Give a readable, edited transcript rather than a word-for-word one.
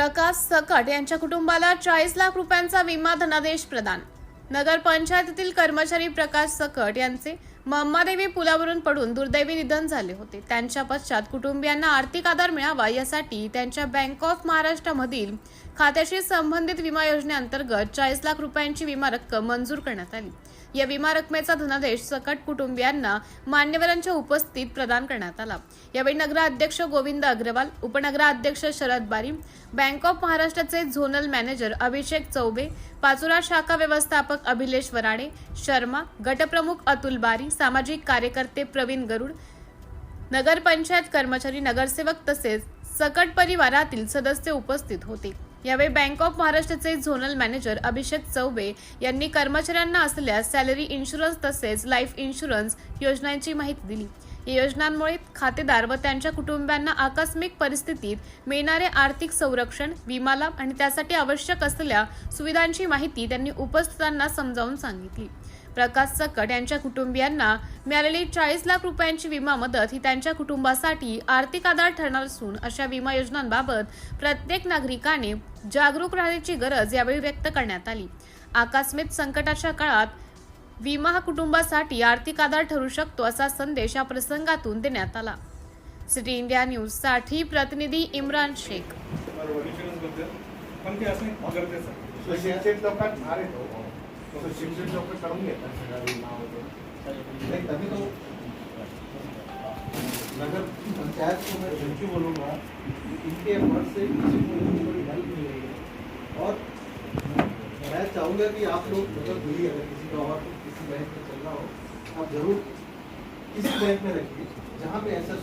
प्रकाश सकट यांच्या कुटुंबाला 40 लाख रुपयांचा विमा धनादेश प्रदान। नगर पंचायतीतील कर्मचारी प्रकाश सकट यांचे म्हादेवी पुलावरून पडून दुर्दैवी निधन झाले होते। त्यांच्या पश्चात कुटुंबियांना आर्थिक आधार मिळावा यासाठी त्यांच्या बँक ऑफ महाराष्ट्रामधील खात्याशी संबंधित विमा योजनेअंतर्गत 40 लाख रुपयांची विमा रक्कम मंजूर करण्यात आली। या विमा रकमेचा धनादेश सकट कुटुंबियांना मान्यवरांच्या उपस्थितीत प्रदान करण्यात आला। यावेळी नगराध्यक्ष गोविंद अग्रवाल, उपनगराध्यक्ष शरद बारी, बँक ऑफ महाराष्ट्राचे झोनल मॅनेजर अभिषेक चौबे, पाचोरा शाखा व्यवस्थापक अभिलेश वराडे शर्मा, गटप्रमुख अतुल बारी, सामाजिक कार्यकर्ते प्रवीण गरुड, नगर पंचायत कर्मचारी, नगरसेवक तसेच सकट परिवारातील सदस्य उपस्थित होते। यावेळी बँक ऑफ महाराष्ट्राचे झोनल मॅनेजर अभिषेक चौबे यांनी कर्मचाऱ्यांना असलेल्या सॅलरी इन्शुरन्स तसेच लाईफ इन्शुरन्स योजनांची माहिती दिली। या योजनांमुळे खातेदार व त्यांच्या कुटुंबियांना आकस्मिक परिस्थितीत मिळणारे आर्थिक संरक्षण, विमा लाभ आणि त्यासाठी आवश्यक असलेल्या सुविधांची माहिती त्यांनी उपस्थितांना समजावून सांगितली। प्रकाश सकट यांच्या कुटुंबियांना मिळालेली 40 लाख रुपयांची विमा मदत ही त्यांच्या कुटुंबासाठी आर्थिक आधार ठरणार असून अशा विमा योजनांबाबत प्रत्येक नागरिकाने जागरूक राहण्याची गरज यावेळी व्यक्त करण्यात आली। आकस्मिक संकटाच्या काळात विमा हा कुटुंबासाठी आर्थिक आधार ठरू शकतो असा संदेश या प्रसंगातून देण्यात आला। सिटी इंडिया न्यूज साठी प्रतिनिधी इम्रान शेख। शिक्षण लोक करून घेतात तभी तो नगर पंचायत को मैं धमकी बोलूँगा इनके एफर्ट से किसी को कोई हेल्प नहीं है। और मैं चाहूँगा कि आप लोग मतलब भी अगर किसी का और किसी बैंक में चलना हो आप जरूर किसी बैंक में रखिए जहाँ पे ऐसा